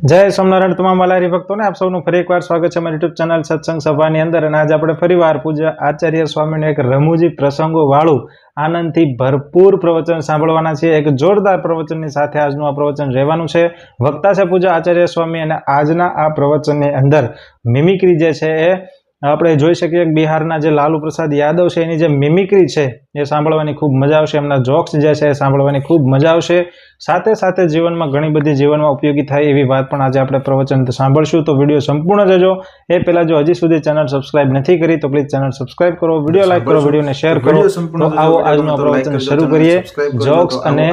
જય સોમનારાયણ તમામ વાલારી ભક્તોને આપ સૌનું ફરી એકવાર સ્વાગત છે મારી યુટ્યુબ ચેનલ સત્સંગ સભાની અંદર। અને આજે આપણે ફરીવાર પૂજ્ય આચાર્ય સ્વામીનું એક રમૂજી પ્રસંગો વાળું આનંદથી ભરપૂર પ્રવચન સાંભળવાના છે। એક જોરદાર પ્રવચનની સાથે આજનું આ પ્રવચન રહેવાનું છે। વક્તા છે પૂજ્ય આચાર્ય સ્વામી અને આજના આ પ્રવચનની અંદર મિમિક્રી જે છે એ આપણે જોઈ શકીએ કે બિહારના જે લાલુ પ્રસાદ યાદવ છે એની જે મિમિક્રી છે એ સાંભળવાની ખૂબ મજા આવશે। એમના જોક્સ જે છે એ સાંભળવાની ખૂબ મજા આવશે। સાથે સાથે જીવનમાં ઘણી બધી જીવનમાં ઉપયોગી થાય એવી વાત પણ આજે આપણે પ્રવચન સાંભળશું। તો વિડીયો સંપૂર્ણ જોજો। એ પહેલા જો હજી સુધી ચેનલ સબસ્ક્રાઇબ નથી કરી તો પ્લીઝ ચેનલ સબસ્ક્રાઇબ કરો, વિડીયો લાઈક કરો, વિડીયોને શેર કરો। તો આવો આજનો પ્રવચન શરૂ કરીએ। જોક્સ અને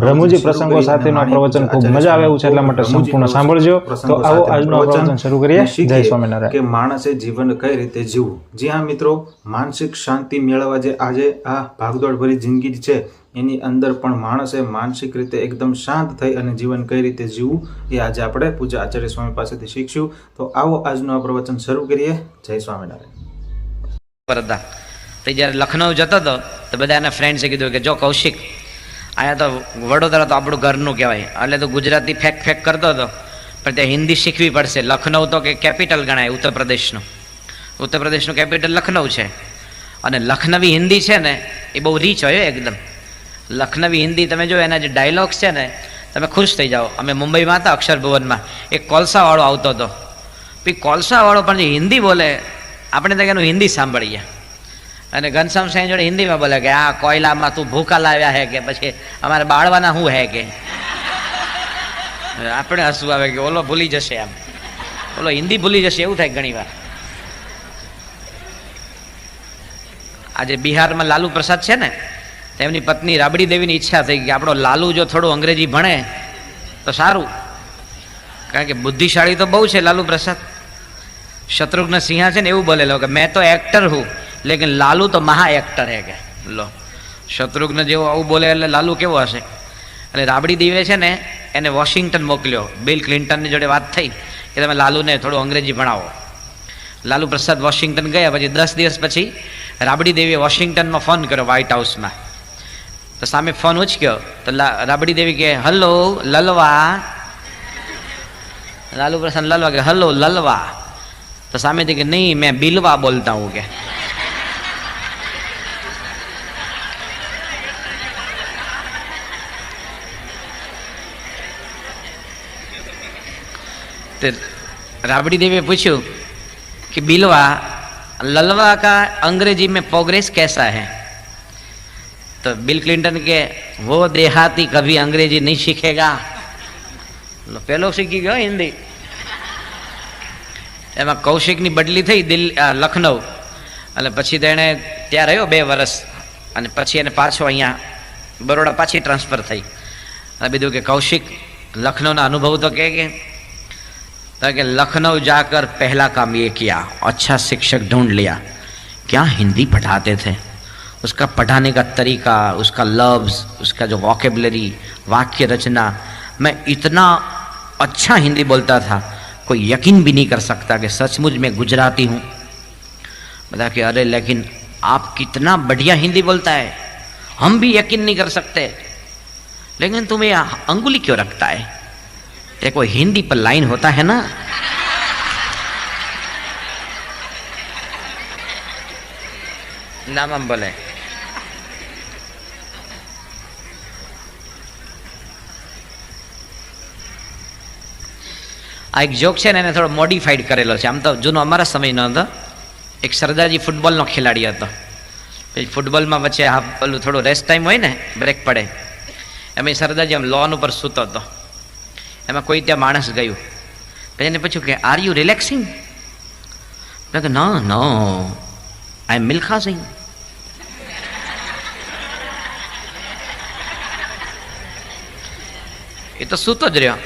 રમૂજી પ્રસંગો સાથેનું આ પ્રવચન ખૂબ મજા આવે એવું છે, એટલા માટે સંપૂર્ણ સાંભળજો। તો આવો આજનો પ્રવચન શરૂ કરીએ। જય સ્વામિનારાયણ। કે માણસે જીવન કઈ રીતે જીવવું। જી હા મિત્રો, માનસિક શાંતિ મેળવવા જે આજે આ ભાગદોડ ભરી જિંદગી છે એની અંદર પણ માણસે માનસિક રીતે એકદમ શાંત થઈ અને જીવન કઈ રીતે જીવવું એ આજે આપણે પૂજ્ય આચાર્ય સ્વામી પાસેથી શીખશું। તો આવો આજનું આ પ્રવચન શરૂ કરીએ। જય સ્વામિનારાયણ। તો જ્યારે લખનઉ જતો હતો તો બધા એના ફ્રેન્ડ્સે કીધું કે જો કૌશિક, અહીંયા તો વડોદરા તો આપણું ઘરનું કહેવાય, એટલે તો ગુજરાતી ફેક ફેક કરતો હતો, પણ ત્યાં હિન્દી શીખવી પડશે। લખનઉ તો કે કેપિટલ ગણાય ઉત્તર પ્રદેશનું કેપિટલ લખનઉ છે, અને લખનવી હિન્દી છે ને એ બહુ રીચ હોય એકદમ। લખનવી હિન્દી તમે જો એના જે ડાયલોગ્સ છે ને તમે ખુશ થઈ જાઓ। અમે મુંબઈમાં હતા અક્ષર ભુવનમાં, એક કોલસાવાળો આવતો હતો, પછી કોલસાવાળો પણ જે હિન્દી બોલે આપણે તો એનું હિન્દી સાંભળીએ, અને ઘનશ્યામ સાંઈ જોડે હિન્દીમાં બોલે કે આ કોયલામાં તું ભૂકા લાવ્યા હે કે પછી અમારે બાળવાના શું હે કે આપણે હસવું આવે કે ઓલો ભૂલી જશે, આમ ઓલો હિન્દી ભૂલી જશે એવું થાય ઘણી વાર। આજે બિહારમાં લાલુ પ્રસાદ છે ને, તેમની પત્ની રાબડી દેવીની ઈચ્છા થઈ કે આપણો લાલુ જો થોડું અંગ્રેજી ભણે તો સારું, કારણ કે બુદ્ધિશાળી તો બહુ છે લાલુ પ્રસાદ। શત્રુઘ્ન સિંહા છે ને એવું બોલેલો કે મેં તો એક્ટર હું લેकिन લાલુ તો મહા એક્ટર હે કે લો, શત્રુઘ્ન જેવો આવું બોલે એટલે લાલુ કેવો હશે। એટલે રાબડી દેવે છે ને એને વોશિંગ્ટન મોકલ્યો। બિલ ક્લિન્ટનની જોડે વાત થઈ કે તમે લાલુને થોડું અંગ્રેજી ભણાવો। લાલુ પ્રસાદ વોશિંગ્ટન ગયા, પછી 10 દિવસ પછી રાબડી દેવીએ વોશિંગ્ટનમાં ફોન કર્યો વ્હાઇટ હાઉસમાં। તો સામે ફોન ઉચક્યો તો રાબડી દેવી કે હલો લલવા। લાલુ પ્રસાદ લલવા કે હલો લલવા। તો સામેથી કે નહીં મેં બિલવા બોલતા હું કે। तो राबड़ी देवी पूछू कि बिलवा ललवा का अंग्रेजी में प्रोग्रेस कैसा है। तो बिल क्लिंटन के वो देहाती कभी अंग्रेजी नहीं सीखेगा। पहलो सीखी गयो हिंदी। એમાં કૌશિકની બદલી થઈ લખનઉ, એટલે પછી તો એણે ત્યાં રહ્યો 2 વર્ષ, અને પછી એને પાછો અહીંયા બરોડા પાછી ટ્રાન્સફર થઈ। બીજું કે કૌશિક લખનઉના અનુભવ તો કે लखनऊ जाकर पहला काम ये किया, अच्छा शिक्षक ढूंढ लिया। क्या हिंदी पढ़ाते थे, उसका पढ़ाने का तरीका, उसका लफ्ज़, उसका जो वॉकेबलरी, वाक्य रचना, मैं इतना अच्छा हिंदी बोलता था कोई यकीन भी नहीं कर सकता कि सचमुच में गुजराती हूँ। बता कि अरे लेकिन आप कितना बढ़िया हिंदी बोलता है, हम भी यकीन नहीं कर सकते, लेकिन तुम्हें अंगुली क्यों रखता है। ये कोई हिंदी पर लाइन होता है ना। नाम हम बोले आ एक जोक है ने थोड़ा मॉडिफाइड करेलो है। आम तो जूनो अमरा समय न तो एक सरदारजी फूटबॉल नो खिलाड़ी हतो। फूटबॉल में वच्चे आ पेलू थोड़ो रेस्ट टाइम होय ने ब्रेक पड़े, एम सरदारजी आम लॉन पर सूतो तो एम कोई त्या माणस गयु, પછી એને પૂછ્યું કે આર યુ રિલેક્સિંગ। કે નો નો આઈ એમ મિલ્ખા સિંહ। એ તો સૂતો જ રહ્યો।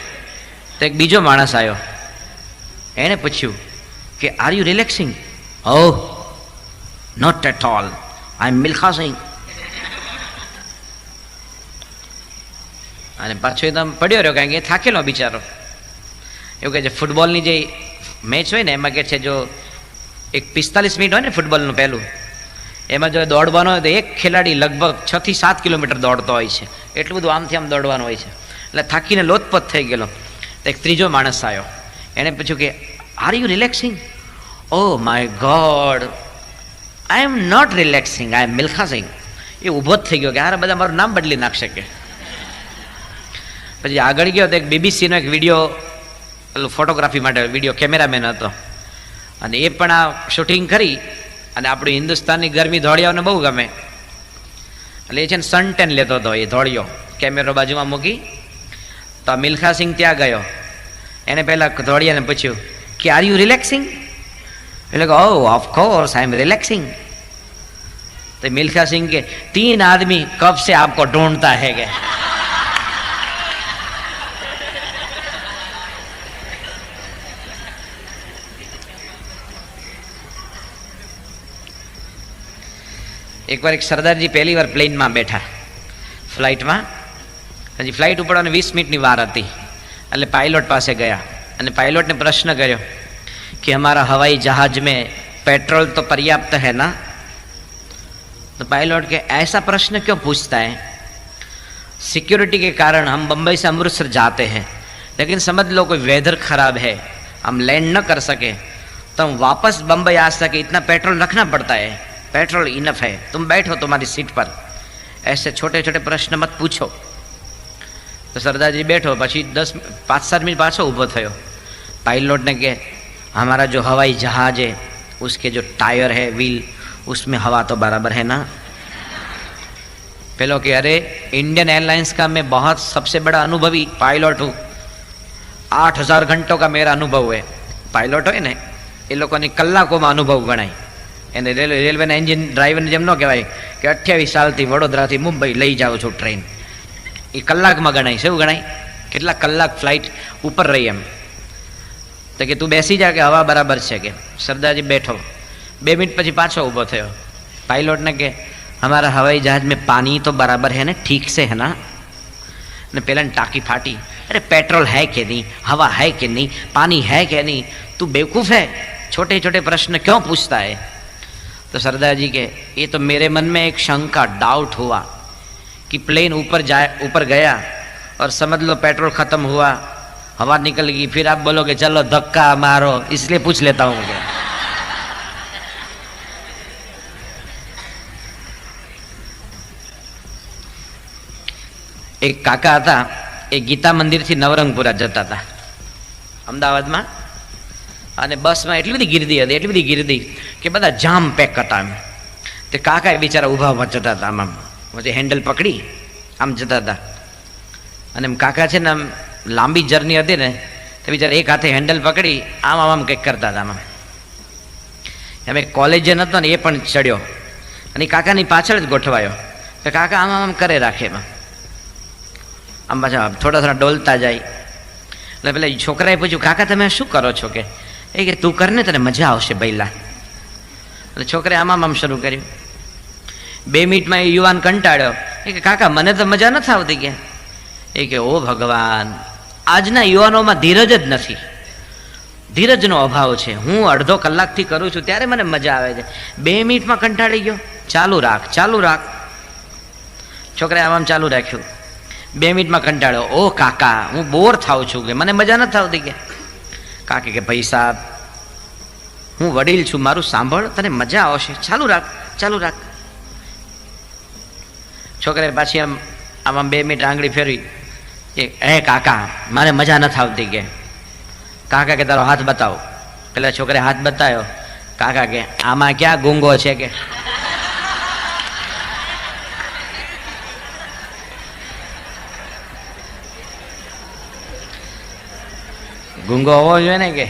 તો એક બીજો માણસ આવ્યો, એણે પૂછ્યું કે are you relaxing. Oh not at all, I am Milkha Singh. અને પાછો એકદમ પડ્યો રહ્યો, કારણ કે એ થાકેલો બિચારો। એવું કહે છે ફૂટબોલની જે મેચ હોય ને એમાં કે છે જો એક 45 મિનિટ હોય ને ફૂટબોલનું પહેલું, એમાં જો દોડવાનો હોય તો એક ખેલાડી લગભગ 6 થી 7 કિલોમીટર દોડતો હોય છે, એટલું બધું આમથી આમ દોડવાનું હોય છે। એટલે થાકીને લોથપોથ થઈ ગયેલો। તો એક ત્રીજો માણસ આવ્યો. એણે પૂછ્યું કે are you relaxing? Oh my God, I am not relaxing, I am Milkha Singh. એ ઊભો જ થઈ ગયો કે હારે બધા મારું નામ બદલી નાખશે કે. પછી આગળ ગયો તો એક બીબીસીનો એક વિડીયો, પેલું ફોટોગ્રાફી માટે વિડીયો કેમેરામેન હતો, અને એ પણ આ શૂટિંગ કરી. અને આપણી હિન્દુસ્તાનની ગરમી ધોળિયાઓને બહુ ગમે, એટલે એ છે ને સનટેન લેતો હતો એ ધોળિયો, કેમેરો બાજુમાં મૂકી. તો આ મિલ્ખા સિંહ ત્યાં ગયો. એને પહેલાં ધોળિયાને પૂછ્યું કે આર યુ રિલેક્સિંગ? એટલે કે oh of course I am relaxing. तो मिल्खा सिंह के 3 आदमी कब से आपको ढूंढता है के. एक बार एक सरदारजी पहली बार प्लेन में बैठा, फ्लाइट में. हजी फ्लाइट उपड़वानी 20 मिनिटनी वार हती. એટલે પાયલોટ પાસે ગયા અને પાયલોટને પ્રશ્ન કર્યો कि हमारा हवाई जहाज में पेट्रोल तो पर्याप्त है ना? तो पायलट के ऐसा प्रश्न क्यों पूछता है? सिक्योरिटी के कारण हम बम्बई से अमृतसर जाते हैं, लेकिन समझ लो कोई वेदर खराब है, हम लैंड न कर सके, तो हम वापस बम्बई आ सके, इतना पेट्रोल रखना पड़ता है. पेट्रोल इनफ है, तुम बैठो तुम्हारी सीट पर. ऐसे छोटे छोटे प्रश्न मत पूछो. तो सरदार जी बैठो. પછી 5-7 મિનિટ પાછો ઊભો થયો. पायलट ने के हमारा जो हवाई जहाज है उसके जो टायर है, व्हील, उसमें हवा तो बराबर है ना? पेलो कि अरे इंडियन एयरलाइंस का मैं बहुत सबसे बड़ा अनुभवी पायलट हूँ, 8000 घंटों का मेरा अनुभव है. पायलट हो ने એ લોકોની કલાકોમાં અનુભવ ગણાય. એને રેલવેના એન્જિન ડ્રાઈવરને જેમ ન કહેવાય કે 28 સાલથી વડોદરાથી મુંબઈ લઈ જાઉં છું ટ્રેન, એ કલાકમાં ગણાય. શું ગણાય? કેટલા કલાક ફ્લાઇટ ઉપર રહી એમ. તો કે તું બેસી જા કે હવા બરાબર છે કે. સરદારજી બેઠો. 2 મિનિટ પછી પાછો ઊભો થયો. પાયલોટને કે हमारा हवाई जहाज में पानी तो बराबर है ना, ठीक से है ना? ने पहले टाकी फाटी. अरे पेट्रोल है कि नहीं, हवा है कि नहीं, पानी है कि नहीं, तू बेवकूफ़ है, छोटे छोटे प्रश्न क्यों पूछता है? तो सरदार जी के ये तो मेरे मन में एक शंका, डाउट हुआ कि प्लेन ऊपर गया और समझ लो पेट्रोल ख़त्म हुआ, हवा निकल गई, फिर आप बोलोगे चलो धक्का मारो, इसलिए पूछ लेता हूँ. एक काका था, એ ગીતા મંદિરથી નવરંગપુરા જતા હતા અમદાવાદમાં, અને બસમાં એટલી બધી ગીર્દી કે બધા જામ પેક હતા. એમ તે કાકા બિચારા ઊભા જતા હતા, આમ પછી હેન્ડલ પકડી આમ જતા હતા. અને એમ કાકા છે ને આમ લાંબી જર્ની હતી ને, તો બિચારા એક હાથે હેન્ડલ પકડી આમ આમ કંઈક કરતા હતા. આમ એમ એક કોલેજિયન હતો ને એ પણ ચડ્યો અને કાકાની પાછળ જ ગોઠવાયો. તો કાકા આમ આમ કરે રાખે, એમાં આમ પાછા થોડા ડોલતા જાય. એટલે પેલા છોકરાએ પૂછ્યું કાકા તમે શું કરો છો? કે એ કે તું કર ને, તને મજા આવશે બૈલા. એટલે છોકરાએ આમ આમ શરૂ કર્યું. 2 મિનિટમાં એ યુવાન કંટાળ્યો. એ કે કાકા મને તો મજા નથી આવતી. કે એ કે ઓ ભગવાન, આજના યુવાનોમાં ધીરજ જ નથી, ધીરજનો અભાવ છે. હું અડધો કલાકથી કરું છું ત્યારે મને મજા આવે છે, 2 મિનિટમાં કંટાળી ગયો. ચાલુ રાખ. છોકરાએ આમ ચાલુ રાખ્યું. 2 મિનિટમાં કંટાળ્યો. ઓ કાકા, હું બોર થાઉં છું, કે મને મજા નથી આવતી. કે કાકે કે ભાઈ સાહેબ, હું વડીલ છું, મારું સાંભળ, તને મજા આવશે, ચાલુ રાખ. છોકરાએ પાછી આમ 2 મિનિટ આંગળી ફેરવી કે હે કાકા, મારે મજા નથી આવતી. કે કાકા કે તારો હાથ બતાવો. પેલા છોકરાએ હાથ બતાવ્યો. કાકા કે આમાં ક્યાં ગુંગો છે? કે ગુંગો હોવો જોઈએ ને. કે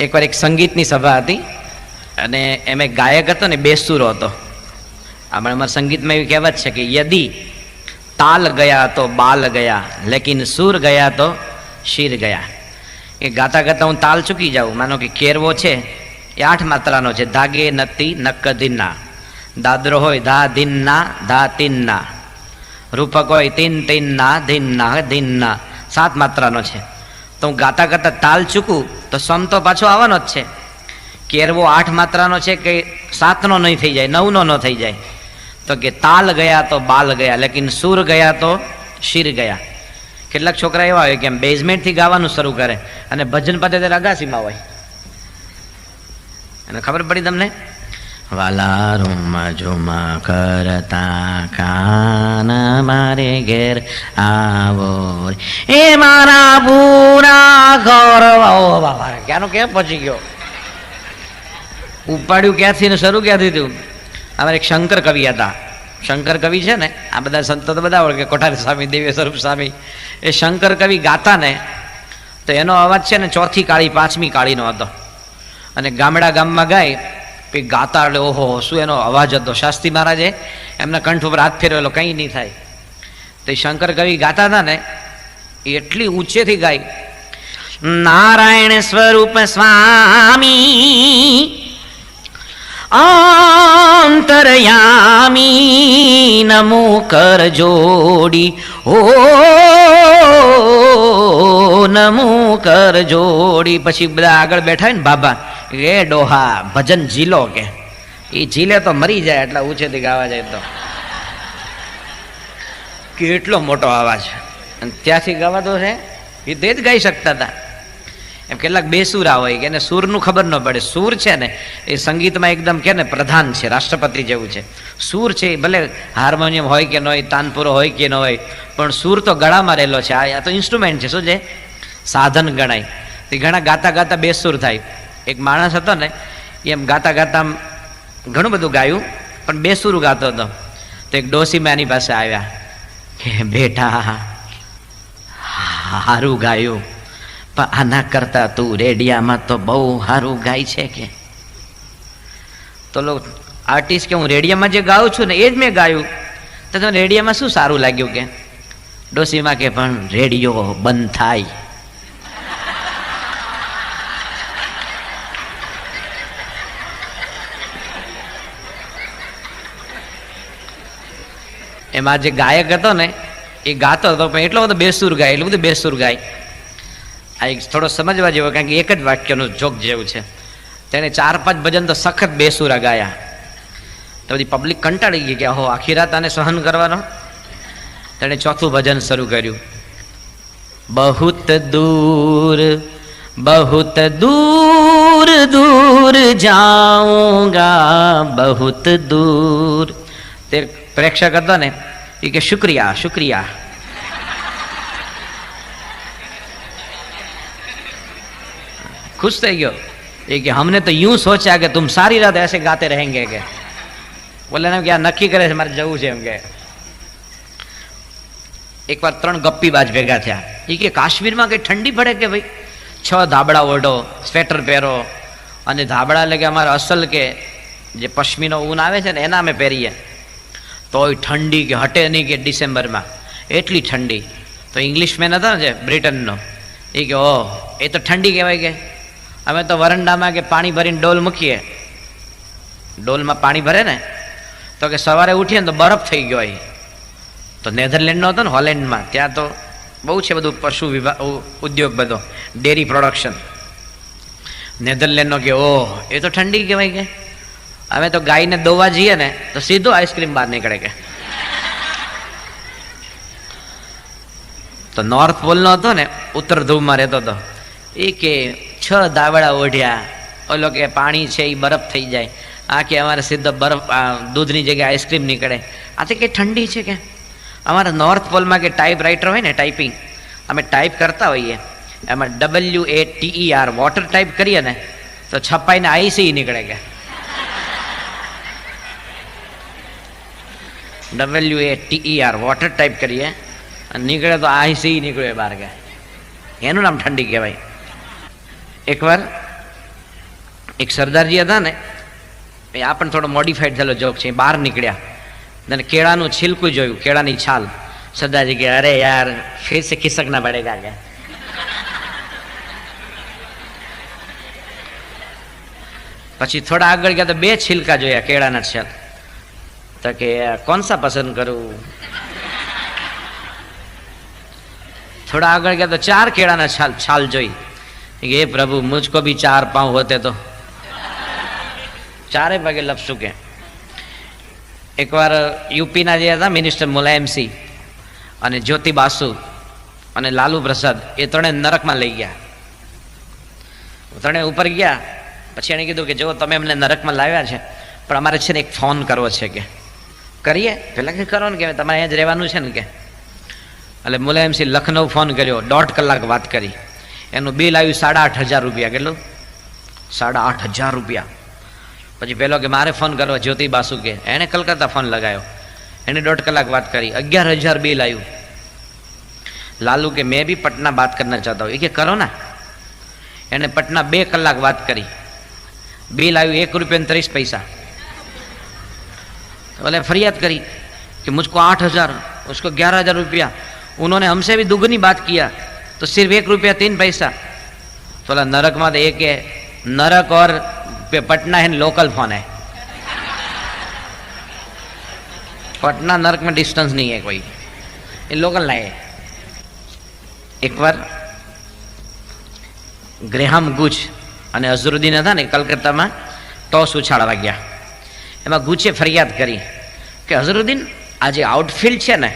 એકવાર એક સંગીતની સભા હતી અને એમ એક ગાયક હતો ને, બેસુરો હતો. આપણે અમારા સંગીતમાં એવી કહેવત છે કે યદિ તાલ ગયા તો બાલ ગયા, લેકિન સુર ગયા તો શીર ગયા. એ ગાતા ગાતા હું તાલ ચૂકી જાઉં. માનો કે કેરવો છે એ 8 માત્રાનો છે, ધાગે નતી નક્ક ધીના, દાદરો હોય ધા ધીનના ધા તીનના, રૂપક હોય તીન તીનના ધીનના 7 માત્રાનો છે. તો હું ગાતા ગાતા તાલ ચૂકું તો સમ તો પાછો આવવાનો જ છે. કેરવો 8 માત્રાનો છે કે 7નો નહીં થઈ જાય, 9નો ન થઈ જાય. તો તો કે તાલ ગયા તો બાલ ગયા, લેકિન સુર ગયા તો શિર ગયા. કેટલાક છોકરા એવા હોય કે એમ બેઝમેન્ટથી ગાવાનું શરૂ કરે અને ભજન પતે ત્યારે અગાસીમાં હોય. અને ખબર પડી તમને? વાલા રૂમા ઝુમા કરતા કાન મારે ઘેર આવો એ મારા પૂરા ગૌરવ. ક્યાંનો ક્યાં પહોંચી ગયો? ઉપાડ્યું ક્યાંથી ને શરૂ ક્યાંથી થયું? અમારે એક શંકર કવિ હતા. શંકર કવિ છે ને, આ બધા સંતો તો બધા ઓળખે, કોઠારી સ્વામી, દિવ્ય સ્વરૂપ સ્વામી. એ શંકર કવિ ગાતા ને તો એનો અવાજ છે ને ચોથી કાળી પાંચમી કાળીનો હતો. અને ગામમાં ગાય પછી ગાતા એટલે ઓહો શું એનો અવાજ હતો. શાસ્ત્રી મહારાજે એમના કંઠ ઉપર હાથ ફેરવેલો, કંઈ નહીં થાય. તો એ શંકર કવિ ગાતા હતા ને એ એટલી ઊંચેથી ગાય, નારાયણ સ્વરૂપ સ્વામી અંતરયામી નમો કર જોડી ઓ નમો કર જોડી. પછી બધા આગળ બેઠા હોય ને બાબા, એ ડોહા ભજન ઝીલો કે એ ઝીલે તો મરી જાય એટલા ઊંચેથી ગાવા જાય તો. કેટલો મોટો અવાજ, અને ત્યાંથી ગાવાતો છે એ તે જ ગાઈ શકતા હતા. એમ કેટલાક બેસુરા હોય કે એને સૂરનું ખબર ન પડે. સૂર છે ને એ સંગીતમાં એકદમ કે ને પ્રધાન છે, રાષ્ટ્રપતિ જેવું છે. સૂર છે એ ભલે હાર્મોનિયમ હોય કે ન હોય, તાનપુરો હોય કે ન હોય, પણ સૂર તો ગળામાં રહેલો છે. આ તો ઇન્સ્ટ્રુમેન્ટ છે, શું છે? સાધન ગણાય. તે ઘણા ગાતા ગાતા બેસુર થાય. એક માણસ હતો ને એમ ગાતા ગાતા ઘણું બધું ગાયું પણ બેસુરું ગાતો હતો. તો એક ડોસીમાં એની પાસે આવ્યા કે બેટા સારું ગાયું, પણ આના કરતા તું રેડિયામાં તો બહુ સારું ગાય છે કે. તો આર્ટિસ્ટ કે હું રેડિયામાં જે ગાઉં છું ને એ જ મેં ગાયું, તો તમને રેડિયામાં શું સારું લાગ્યું કે? ડોસીમાં કે પણ રેડિયો બંધ થાય. એમાં જે ગાયક હતો ને એ ગાતો હતો પણ એટલો બધો બેસુર ગાય, એટલું બધું બેસુર ગાય. આ એક થોડો સમજવા જેવો, કારણ કે એક જ વાક્યનું જોક જેવું છે. તેણે 4-5 ભજન તો સખત બેસુરા ગાયા. તો બધી પબ્લિક કંટાળી ગઈ કે હો આખી રાત આને સહન કરવાનો. તેણે ચોથું ભજન શરૂ કર્યું, બહુત દૂર દૂર જાઉંગા બહુત દૂર. તે પ્રેક્ષક હતો ને એ કે શુક્રિયા શુક્રિયા. खुश થઈ ગયો એ કે हमने तो यूं सोचा कि तुम सारी रात ऐसे गाते रहेंगे કે. બોલે ને કે આ નક્કી કરે છે મારે જવું છે એમ કે. એકવાર 3 ગપ્પીબાજ ભેગા થયા. એ કે કાશ્મીરમાં કઈ ઠંડી પડે કે ભાઈ? 6 ધાબળા ઓઢો, સ્વેટર પહેરો, અને ધાબળા એટલે કે અમારા અસલ કે જે પશ્મીનો ઊન આવે છે ને એના અમે પહેરીએ, તોય ઠંડી કે હટે નહીં કે ડિસેમ્બરમાં એટલી ઠંડી. તો ઇંગ્લિશમેન હતો ને જે બ્રિટનનો, એ કે ઓહ એ તો ઠંડી કહેવાય કે. અમે તો વરંડામાં કે પાણી ભરીને ડોલ મૂકીએ, ડોલમાં પાણી ભરે ને તો કે સવારે ઉઠીએ ને તો બરફ થઈ ગયો હોય. તો નેધરલેન્ડનો હતો ને, હોલેન્ડમાં, ત્યાં તો બહુ છે બધું પશુ વિભાગ ઉદ્યોગ, બધો ડેરી પ્રોડક્શન. નેધરલેન્ડનો કે ઓહ એ તો ઠંડી કહેવાય કે. અમે તો ગાયને દોવા જઈએ ને તો સીધો આઈસ્ક્રીમ બહાર નીકળે કે. તો નોર્થ પોલનો હતો ને, ઉત્તર ધ્રુવમાં રહેતો હતો, એ કે 6 ધાબળા ઓઢ્યા, ઓલો કે પાણી છે એ બરફ થઈ જાય. આ કે અમારે સીધો બરફ દૂધની જગ્યાએ આઈસ્ક્રીમ નીકળે. આ તો કે ઠંડી છે કે. અમારા નોર્થ પોલમાં કે ટાઈપ રાઇટર હોય ને, ટાઈપિંગ અમે ટાઈપ કરતા હોઈએ, એમાં WATER વોટર ટાઈપ કરીએ ને તો છપાઈને IC નીકળે કે. WATER વોટર ટાઈપ કરીએ અને નીકળે તો IC નીકળે બહાર કે. એનું નામ ઠંડી કહેવાય. એકવાર એક સરદારજી હતા ને, આ પણ થોડો મોડિફાઈડ થયેલો જોક છે. બહાર નીકળ્યા અને કેળાનું છિલકું જોયું, કેળાની છાલ. સરદારજી કે અરે યાર ફિર સે ખિસકના પડેગા કે. પછી થોડા આગળ ગયા તો 2 છિલકા જોયા કેળાના છાલ. તો કે કોણ સા પસંદ કરું? થોડા આગળ ગયા તો 4 કેળાના છાલ જોઈ. હે પ્રભુ મુझको भी 4 पाँव होते तो 4 ભાગે લપસું કે. એકવાર યુપીના જે હતા મિનિસ્ટર મુલાયમસિંહ અને જ્યોતિ બાસુ અને લાલુ પ્રસાદ એ ત્રણેય નરકમાં લઈ ગયા. ત્રણેય ઉપર ગયા પછી એણે કીધું કે જો તમે અમને નરકમાં લાવ્યા છે પણ અમારે છે ને એક ફોન કરવો છે કે કરીએ. પહેલાં કે કરો ને કે તમારે અહીંયા જ રહેવાનું છે ને કે. એટલે મુલાયમસિંહ લખનઉ ફોન કર્યો, 1.5 કલાક વાત કરી. એનું બિલ આવ્યું 8,500 રૂપિયા. કેટલું? 8,500 રૂપિયા. પછી પેલો કે મારે ફોન કરવો, જ્યોતિ બાસુ કે એણે કલકત્તા ફોન લગાવ્યો, એણે 1.5 કલાક વાત કરી, 11,000 બિલ આવ્યું. લાલુ કે मैं भी पटना बात करना चाहता हूँ. ये क्या करो ना. एने पटना 2 कलाक बात करी, बिल आयु ₹1.30. बोले फरियाद करी कि मुझको 8,000, उसको 11,000 रुपया, उन्होंने हमसे भी दुगनी बात किया तो सिर्फ ₹1.03. बोला नरक में एक है, नरक और पटना है लोकल फोन है. पटना नरक में डिस्टेंस नहीं है कोई, ये लोकल नहीं है. एक बार ગ્રેહામ ગુચ અને અઝરુદ્દીન હતા ને કલકત્તામાં ટોસ ઉછાળવા ગયા. એમાં ગુચે ફરિયાદ કરી કે અઝરુદ્દીન આ જે આઉટફિલ્ડ છે ને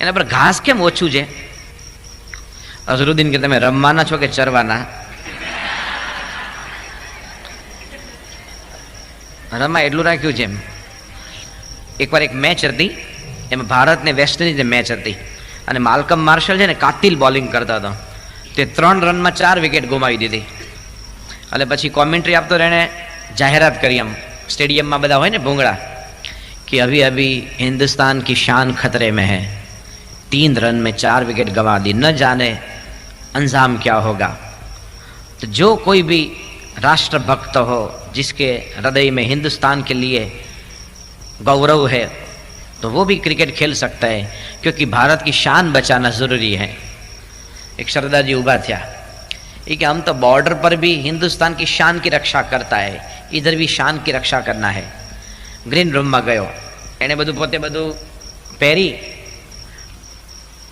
એના પર ઘાસ કેમ ઓછું છે. અઝરુદ્દીન કે તમે રમવાના છો કે ચરવાના? રમવા એટલું રાખ્યું છે એમ. એકવાર એક મેચ હતી, એમાં ભારત ને વેસ્ટ ઇન્ડિઝની મેચ હતી અને માલ્કમ માર્શલ છે ને કાતિલ બોલિંગ કરતા હતો. તે 3 રનમાં 4 વિકેટ ગુમાવી દીધી. એટલે પછી કોમેન્ટ્રી આપતો એણે જાહેરાત કરી આમ સ્ટેડિયમમાં બધા હોય ને ભૂંગળા कि अभी अभी हिंदुस्तान की शान खतरे में है, 3 रन में 4 विकेट गंवा दी, न जाने अंजाम क्या होगा. तो जो कोई भी राष्ट्रभक्त हो, जिसके हृदय में हिंदुस्तान के लिए गौरव है, तो वो भी क्रिकेट खेल सकता है, क्योंकि भारत की शान बचाना ज़रूरी है. एक सरदार जी उभा थया ये कि हम तो बॉर्डर पर भी हिंदुस्तान की शान की रक्षा करता है, इधर भी शान की रक्षा करना है. ग्रीन रूम में गयो, एने बधु पोते बधु पहेरी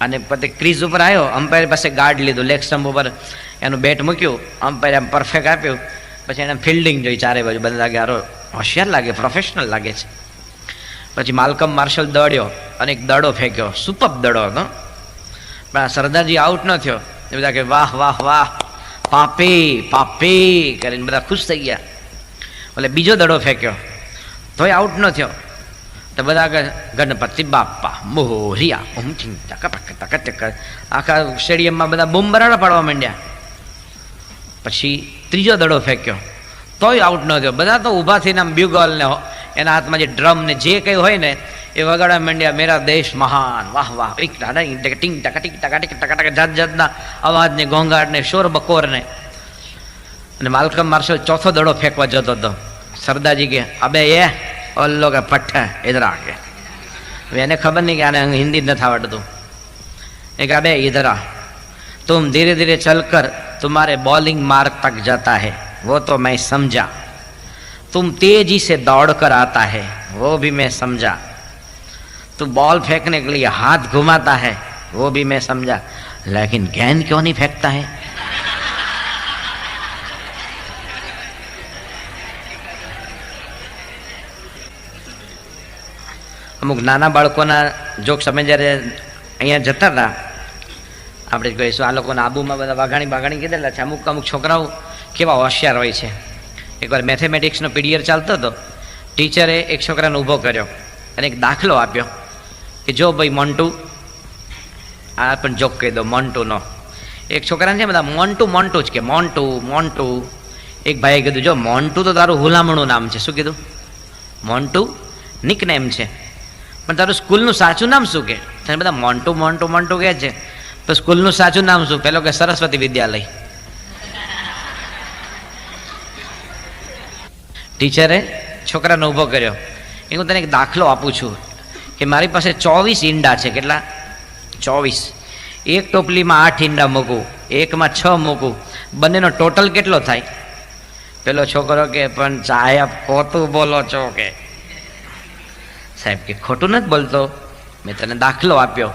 अने पोते क्रीज पर आयो. अंपायर पासे गार्ड लीधो, लेग स्टम्प पर एनु बेट मूक्યું, अंपायर आम परफेक्ट आप्યું. પછી એને ફિલ્ડિંગ જોઈ ચારે બાજુ, બધા લાગે હારો હોશિયાર લાગે, પ્રોફેશનલ લાગે છે. પછી માલ્કમ માર્શલ દોડ્યો અને એક દડો ફેંક્યો, સુપર દડો હતો, પણ આ સરદારજી આઉટ ન થયો. એ બધા કે વાહ વાહ વાહ, પાપી પાપી કરીને બધા ખુશ થઈ ગયા. એટલે બીજો દડો ફેંક્યો તોય આઉટ ન થયો. તો બધા ગણપતિ બાપા મોરિયા આખા સ્ટેડિયમમાં બધા બૂમ બરાડા પાડવા માંડ્યા. પછી ત્રીજો દડો ફેંક્યો તોય આઉટ ન થયો. બધા તો ઊભા થઈને આમ બ્યુગલ ને એના હાથમાં જે ડ્રમ ને જે કંઈ હોય ને એ વગાડવા માંડ્યા, મેરા દેશ મહાન, વાહ વાહ, ટીંગ ટકા ટીક ટકા ટીક ટકા ટકા, જાત જાતના અવાજને ઘોંઘાટને શોર બકોરને. અને માલ્કમ માર્શલ ચોથો દડો ફેંકવા જતો હતો. સરદારજી કે અબે એ ઓલ્લો કે પઠ્ઠા ઇધર આ કે. એને ખબર નહીં કે આને હિન્દી નથી આવડતું. એ કે અબે ઇધર આ, तुम धीरे धीरे चलकर तुम्हारे बॉलिंग मार्ग तक जाता है, वो तो मैं समझा. तुम तेजी से दौड़कर आता है, वो भी मैं समझा. तू बॉल फेंकने के लिए हाथ घुमाता है, वो भी मैं समझा, लेकिन गेंद क्यों नहीं फेंकता है? અમુક નાના બાળકોના જોક્સ અમે જ્યારે અહીંયા જતા હતા, આપણે કહીશું આ લોકોના આબુમાં બધા વાઘાણી કીધેલા છે. અમુક છોકરાઓ કેવા હોશિયાર હોય છે. એકવાર મેથેમેટિક્સનો પીરિયડ ચાલતો હતો, ટીચરે એક છોકરાને ઊભો કર્યો અને એક દાખલો આપ્યો કે જો ભાઈ મોન્ટુ, આ પણ જોક કહી દો મોન્ટુનો. એક છોકરાને છે બધા મોન્ટુ મોન્ટુ જ કે મોન્ટુ મોન્ટુ. એક ભાઈએ કીધું જો મોન્ટુ તો તારું હુલામણું નામ છે. શું કીધું? મોન્ટુ નિકનેમ છે, પણ તારું સ્કૂલનું સાચું નામ શું કે? તને બધા મોન્ટુ મોન્ટુ મોન્ટુ કહે છે, તો સ્કૂલનું સાચું નામ શું? પેલો કે સરસ્વતી વિદ્યાલય. ટીચરે છોકરાને ઊભો કર્યો. એ હું તને એક દાખલો આપું છું કે મારી પાસે 24 ઈંડા છે. કેટલા? 24. એક ટોપલીમાં 8 ઈંડા મૂકું, એકમાં 6 મૂકું, બંનેનો ટોટલ કેટલો થાય? પેલો છોકરો કે પણ સાહેબ ખોટું બોલો છો કે. સાહેબ કે ખોટું નથી બોલતો, મેં તને દાખલો આપ્યો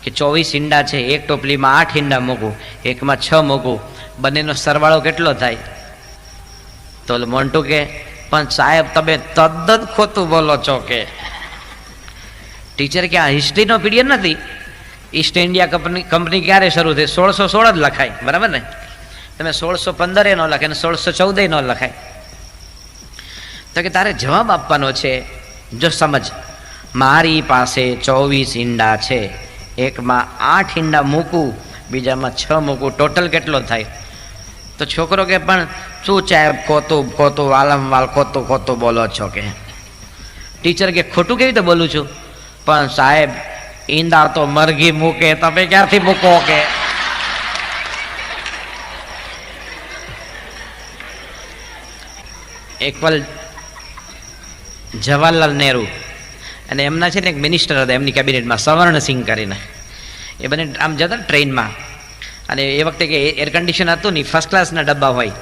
કે 24 ઈંડા છે, એક ટોપલીમાં 8 ઈંડા મૂકું, એકમાં 6 મૂકું, બંનેનો સરવાળો કેટલો થાય? તો મોન્ટુ કે પણ સાહેબ તમે તદ્દન ખોટું બોલો છો કે ટીચર કે આ હિસ્ટ્રીનો પીરિયડ નથી. ઈસ્ટ ઇન્ડિયા કંપની ક્યારે શરૂ થઈ? 1616 જ લખાય, બરાબર ને? તમે 1615 ન લખાય ને 1614 ન લખાય. તો કે તારે જવાબ આપવાનો છે. જો સમજ, મારી પાસે 24 ઈંડા છે, એકમાં 8 ઈંડા મૂકું, બીજામાં 6 મૂકું, ટોટલ કેટલો થાય? તો છોકરો કે પણ શું સાહેબ ખોતું વાલમવાલ ખોતું બોલો છો કે? ટીચર કે ખોટું કેવી રીતે બોલું છું? પણ સાહેબ ઈંડા તો મરઘી મૂકે, તમે ક્યાંથી મૂકો કે? એકવાર જવાહરલાલ નહેરુ અને એમના છે ને એક મિનિસ્ટર હતા એમની કેબિનેટમાં, સવર્ણસિંહ કરીને. એ બંને આમ જતા ટ્રેનમાં, અને એ વખતે કે એર કન્ડિશન હતું નહીં, ફર્સ્ટ ક્લાસના ડબ્બા હોય.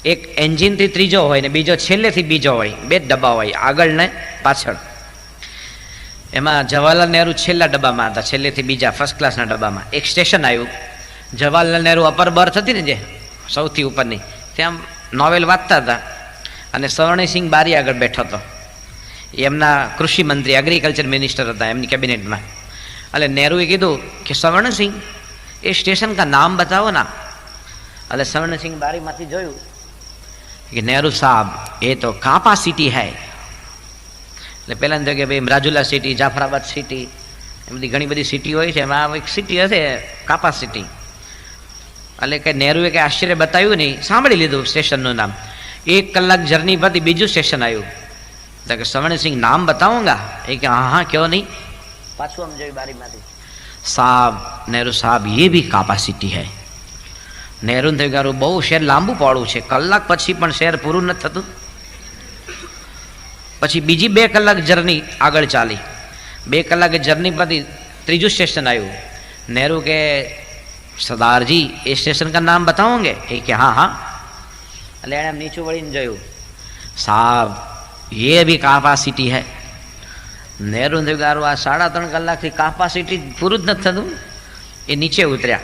એક એન્જિનથી ત્રીજો હોય ને બીજો છેલ્લેથી બીજો હોય, 2 જ ડબ્બા હોય, આગળ ને પાછળ. એમાં જવાહરલાલ નહેરુ છેલ્લા ડબ્બામાં હતા, છેલ્લેથી બીજા ફર્સ્ટ ક્લાસના ડબ્બામાં. એક સ્ટેશન આવ્યું, જવાહરલાલ નહેરુ અપર બર્થ હતી ને જે સૌથી ઉપરની, ત્યાં નોવેલ વાંચતા હતા અને સવર્ણસિંહ બારી આગળ બેઠો હતો. એમના કૃષિ મંત્રી, એગ્રીકલ્ચર મિનિસ્ટર હતા એમની કેબિનેટમાં. એટલે નહેરુએ કીધું કે સવર્ણસિંહ એ સ્ટેશન કા નામ બતાવો ના. એટલે સવર્ણસિંહ બારીમાંથી જોયું કે નહેરુ સાहब એ તો કાપા સિટી હૈ. એટલે પહેલાં તો કે ભાઈ રાજુલા સિટી, જાફરાબાદ સિટી, એ બધી ઘણી બધી સિટી હોય છે, એમાં એક સિટી હશે કાપા સિટી. એટલે કે નહેરુએ કંઈ આશ્ચર્ય બતાવ્યું નહીં, સાંભળી લીધું સ્ટેશનનું નામ. 1 કલાક જર્ની પછી બીજું સ્ટેશન આવ્યું. તો કે સવર્ણસિંહ નામ બતાऊंगा? એ કે હા ક્यों નહીં. પાછું આમ જોયું બારીમાંથી, સાहब નહેરુ સાहब ये भी कापा सिटी है. નહેરુ થયું ગારું બહુ શહેર લાંબુ પાડું છે, કલાક પછી પણ શહેર પૂરું નથી થતું. પછી બીજી 2 કલાક જર્ની આગળ ચાલી. 2 કલાક જર્ની પછી ત્રીજું સ્ટેશન આવ્યું. નહેરુ કે સરદારજી એ સ્ટેશન કા નામ બતાओगे? એ કે હા હા. એટલે એણે નીચું વળીને જોયું, સાहब ये भी कापा सिटी है. નહેરુ થયું ગારું આ 3.5 કલાકથી કાપા સિટી પૂરું જ નથી થતું. એ નીચે ઉતર્યા.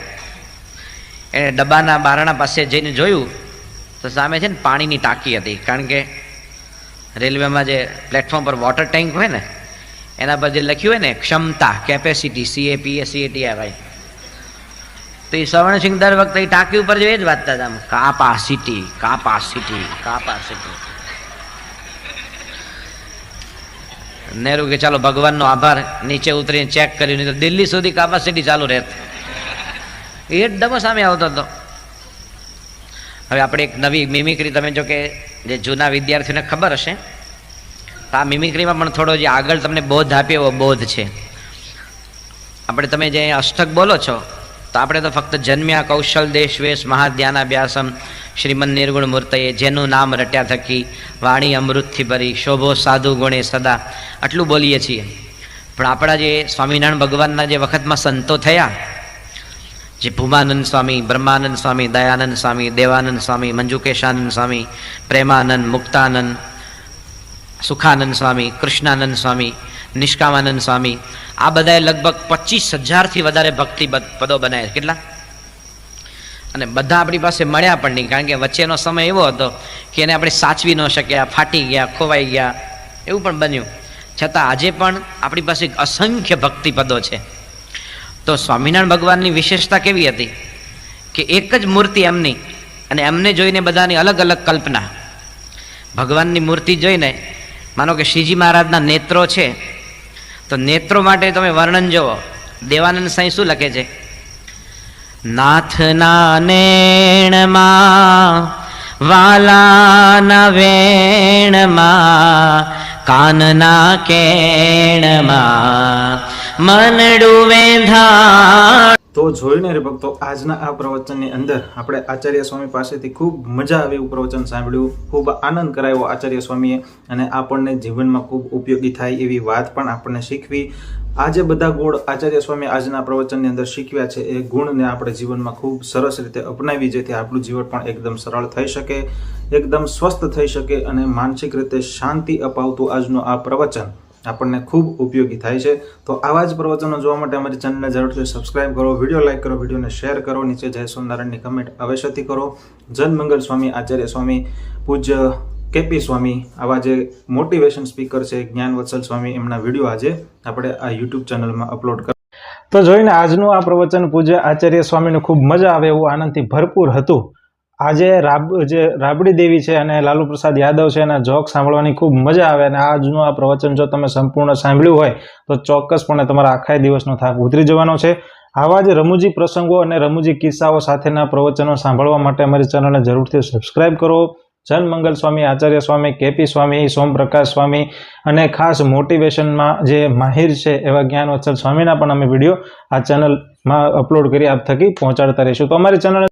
એણે ડબ્બાના બારણા પાસે જઈને જોયું તો સામે છે ને પાણીની ટાંકી હતી. કારણ કે રેલવેમાં જે પ્લેટફોર્મ પર વોટર ટેન્ક હોય ને એના પર જે લખ્યું હોય ને ક્ષમતા, કેપેસિટી, CAPA તો એ સવર્ણસિંહ દર વખતે એ ટાંકી ઉપર જો એ જ વાંચતા હતા, કાપા સિટી, કાપા સિટી, કાપા સિટી. નહેરુ કે ચાલો ભગવાનનો આભાર, નીચે ઉતરીને ચેક કર્યું, નહીં તો દિલ્હી સુધી કાપા સિટી ચાલુ રહેત. એ જ ડબ્બો સામે આવતો હતો. હવે આપણે એક નવી મિમિક્રી, તમે જો કે જે જૂના વિદ્યાર્થીઓને ખબર હશે, આ મિમિક્રીમાં પણ થોડો જે આગળ તમને બોધ આપ્યો એવો બોધ છે. આપણે તમે જે અષ્ટક બોલો છો તો આપણે તો ફક્ત જન્મ્યા કૌશલ દેશ વેશ મહાધ્યાનાભ્યાસમ શ્રીમન નિર્ગુણ મૂર્તયે, જેનું નામ રટ્યા થકી વાણી અમૃતથી ભરી શોભો સાધુ ગુણે સદા, આટલું બોલીએ છીએ. પણ આપણા જે સ્વામિનારાયણ ભગવાનના જે વખતમાં સંતો થયા, જે ભૂમાનંદ સ્વામી, બ્રહ્માનંદ સ્વામી, દયાનંદ સ્વામી, દેવાનંદ સ્વામી, મંજુકેશાનંદ સ્વામી, પ્રેમાનંદ, મુક્તાનંદ, સુખાનંદ સ્વામી, કૃષ્ણાનંદ સ્વામી, નિષ્કામાનંદ સ્વામી, આ બધાએ લગભગ 25,000થી વધારે ભક્તિ પદો બનાવ્યા. કેટલા? અને બધા આપણી પાસે મળ્યા પણ નહીં, કારણ કે વચ્ચેનો સમય એવો હતો કે એને આપણે સાચવી ન શક્યા, ફાટી ગયા, ખોવાઈ ગયા, એવું પણ બન્યું. છતાં આજે પણ આપણી પાસે અસંખ્ય ભક્તિ પદો છે. તો સ્વામિનારાયણ ભગવાનની વિશેષતા કેવી હતી કે એક જ મૂર્તિ એમની, અને એમને જોઈને બધાની અલગ અલગ કલ્પના. ભગવાનની મૂર્તિ જોઈને, માનો કે શ્રીજી મહારાજના નેત્રો છે, તો નેત્રો માટે તમે વર્ણન જુઓ. દેવાનંદ સાંઈ શું લખે છે? નાથના નેણમાં, વાલાના વેણમાં, કાનના કેણમાં, મનડું વેંધા. તો જોઈને રે ભક્તો, આજના આ પ્રવચનની અંદર આપણે આચાર્ય સ્વામી પાસેથી ખૂબ મજા આવી એવું પ્રવચન સાંભળ્યું, ખૂબ આનંદ કરાયો આચાર્ય સ્વામીએ, અને આપણને જીવનમાં ખૂબ ઉપયોગી થાય એવી વાત પણ આપણને શીખવી. આ જે બધા ગુણ આચાર્ય સ્વામી આજના પ્રવચનની અંદર શીખવ્યા છે, એ ગુણને આપણે જીવનમાં ખૂબ સરસ રીતે અપનાવી, જેથી આપણું જીવન પણ એકદમ સરળ થઈ શકે, એકદમ સ્વસ્થ થઈ શકે, અને માનસિક રીતે શાંતિ અપાવતું આજનું આ પ્રવચન આપણને ખૂબ ઉપયોગી થાય છે. તો આવા જ પ્રવચનો જોવા માટે અમારી ચેનલને જરૂરથી સબસ્ક્રાઇબ કરો, વિડીયો લાઇક કરો, વિડીયોને શેર કરો, નીચે જય સોમનારાયણની કમેન્ટ અવશ્યથી કરો. જન મંગલ સ્વામી આચાર્ય સ્વામી પૂજ્ય કેપી સ્વામી, આવા જે મોટિવેશન સ્પીકર છે જ્ઞાનવત્સલ સ્વામી, એમના વિડીયો આજે આપણે આ યુટ્યુબ ચેનલમાં અપલોડ કર. તો જોઈને આજનું આ પ્રવચન પૂજ્ય આચાર્ય સ્વામીને ખૂબ મજા આવે એવું આનંદથી ભરપૂર હતું. આજે જે રાબડી દેવી છે અને લાલુ પ્રસાદ યાદવ છે એના જોક સાંભળવાની ખૂબ મજા આવે, અને આજનું આ પ્રવચન જો તમે સંપૂર્ણ સાંભળ્યું હોય તો ચોક્કસપણે તમારા આખા દિવસનો થાક ઉતરી જવાનો છે. આવા જ રમૂજી પ્રસંગો અને રમૂજી કિસ્સાઓ સાથેના પ્રવચનો સાંભળવા માટે અમારી ચેનલને જરૂરથી સબસ્ક્રાઇબ કરો. જનમંગલ સ્વામી, આચાર્ય સ્વામી, કેપી સ્વામી, સોમપ્રકાશ સ્વામી અને ખાસ મોટિવેશનમાં જે માહિર છે એવા જ્ઞાનવત્સલ સ્વામીના પણ અમે વિડીયો આ ચેનલમાં અપલોડ કરી આપ થકી પહોંચાડતા રહીશું. તો અમારી ચેનલ